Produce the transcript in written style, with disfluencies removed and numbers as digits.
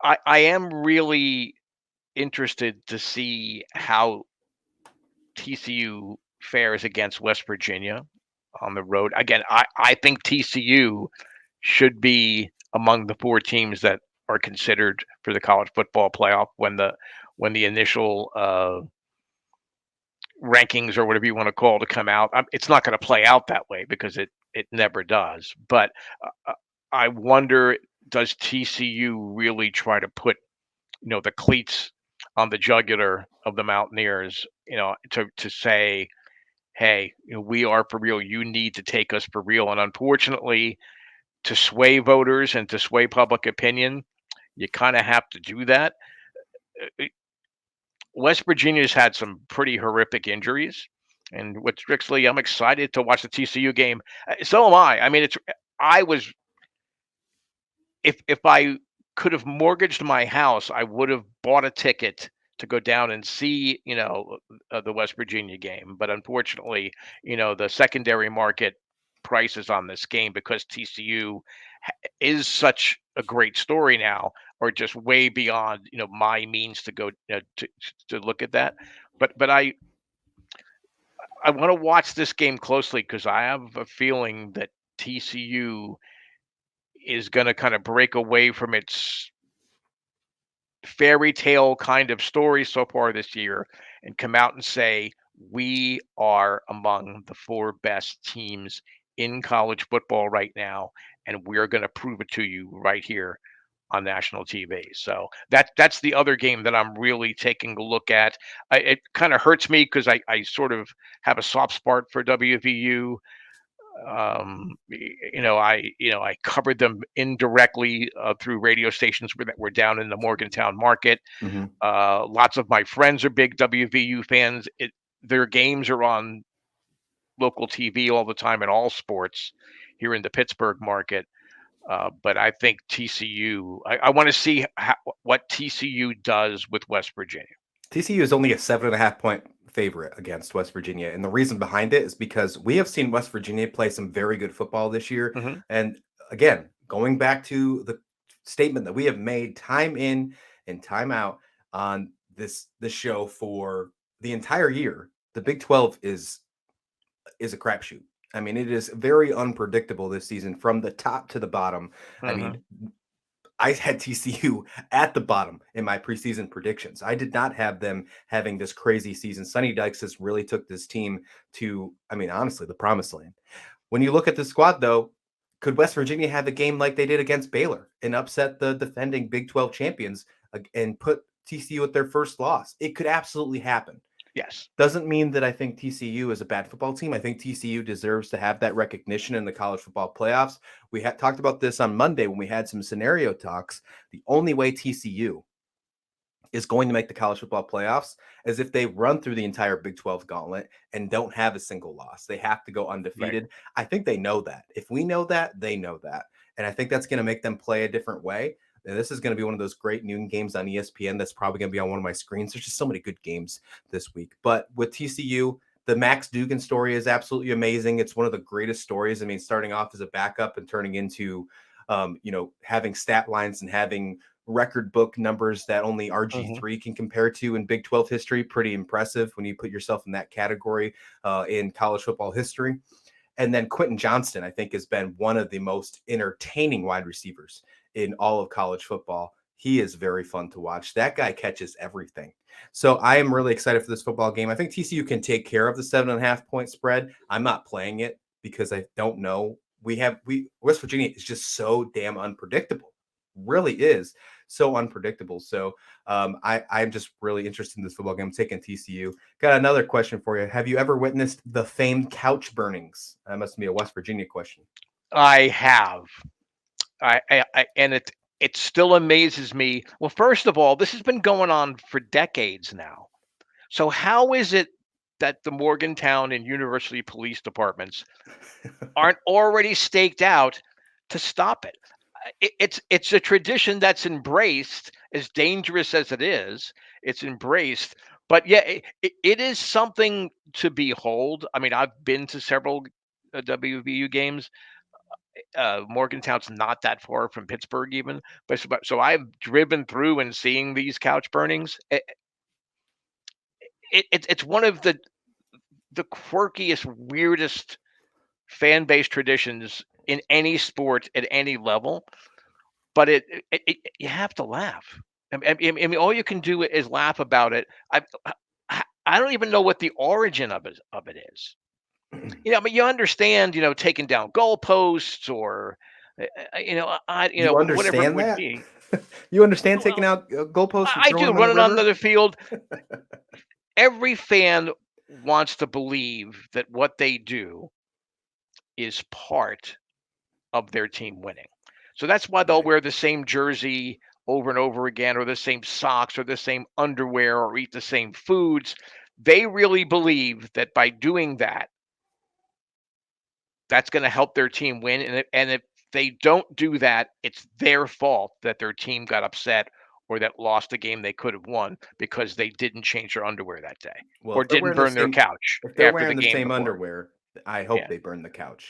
I am really interested to see how TCU fares against West Virginia on the road. Again, I think TCU should be among the 4 teams that are considered for the college football playoff when the initial, rankings or whatever you wanna call it to come out. It's not gonna play out that way because it never does, but, I wonder, does TCU really try to put, the cleats on the jugular of the Mountaineers, to say, "Hey, we are for real. You need to take us for real." And unfortunately, to sway voters and to sway public opinion, you kinda have to do that. Uh, West Virginia's had some pretty horrific injuries, and with Strixley, I'm excited to watch the TCU game. So am I. I mean, I was if I could have mortgaged my house, I would have bought a ticket to go down and see, the West Virginia game. But unfortunately, the secondary market prices on this game because TCU is such a great story now, or just way beyond, my means to go to look at that. But I want to watch this game closely because I have a feeling that TCU is going to kind of break away from its fairy tale kind of story so far this year and come out and say, we are among the 4 best teams in college football right now, and we're going to prove it to you right here on national TV. So that's the other game that I'm really taking a look at. It kind of hurts me because I sort of have a soft spot for WVU. I covered them indirectly through radio stations that were down in the Morgantown market. Mhm. Lots of my friends are big WVU fans. Their games are on local TV all the time in all sports here in the Pittsburgh market. But I think TCU. I want to see what TCU does with West Virginia. TCU is only a 7.5 point favorite against West Virginia. And the reason behind it is because we have seen West Virginia play some very good football this year. Hmm. And again, going back to the statement that we have made time in and time out on this show for the entire year, the Big 12 is a crapshoot. I mean, it is very unpredictable this season from the top to the bottom. I mean, Hmm. I had TCU at the bottom in my preseason predictions. I did not have them having this crazy season. Sonny Dykes has really took this team to, I mean, honestly, the promised land. When you look at the squad, though, could West Virginia have a game like they did against Baylor and upset the defending Big 12 champions and put TCU at their first loss? It could absolutely happen. Yes. Doesn't mean that I think TCU is a bad football team. I think TCU deserves to have that recognition in the college football playoffs. We had talked about this on Monday when we had some scenario talks. The only way TCU is going to make the college football playoffs is if they run through the entire Big 12 gauntlet and don't have a single loss. They have to go Right. undefeated. I think they know that. If we know that, they know that. And I think that's going to make them play a different way. And this is going to be one of those great noon games on ESPN that's probably going to be on one of my screens. There's just so many good games this week. But with TCU, the Max Dugan story is absolutely amazing. It's one of the greatest stories. I mean, starting off as a backup and turning into, having stat lines and having record book numbers that only Hmm. RG3 can compare to in Big 12 history. Pretty impressive when you put yourself in that category in college football history. And then Quentin Johnston, I think, has been one of the most entertaining wide receivers in all of college football. He is very fun to watch. That guy catches everything. So I am really excited for this football game. I think TCU can take care of the 7.5 point spread. I'm not playing it because I don't know. West Virginia is just so damn unpredictable. Really is so unpredictable. So I'm just really interested in this football game. I'm taking TCU. Got another question for you. Have you ever witnessed the famed couch burnings? That must be a West Virginia question. I have. And it still amazes me. Well, first of all, this has been going on for decades now. So how is it that the Morgantown and University police departments aren't already staked out to stop it? It's a tradition that's embraced, as dangerous as it is. It's embraced, but yeah, it is something to behold. I mean, I've been to several WVU games. Morgantown's not that far from Pittsburgh even, so I've driven through and seeing these couch burnings. It's one of the quirkiest, weirdest fan base traditions in any sport at any level. But you have to laugh. I mean, all you can do is laugh about it. I don't even know what the origin of it is. I mean, you understand, taking down goalposts or, You whatever it understand would that? be. You understand taking Well, out goalposts and I throwing do them in a running onto river? the field. Every fan wants to believe that what they do is part of their team winning. So that's why they'll Right. wear the same jersey over and over again, or the same socks, or the same underwear, or eat the same foods. They really believe that by doing that, that's going to help their team win. And if they don't do that, it's their fault that their team got upset or that lost a game they could have won because they didn't change their underwear that day Well, or if they're didn't wearing the burn their same couch if they're after the wearing the game same before. underwear, I hope Yeah. they burn the couch.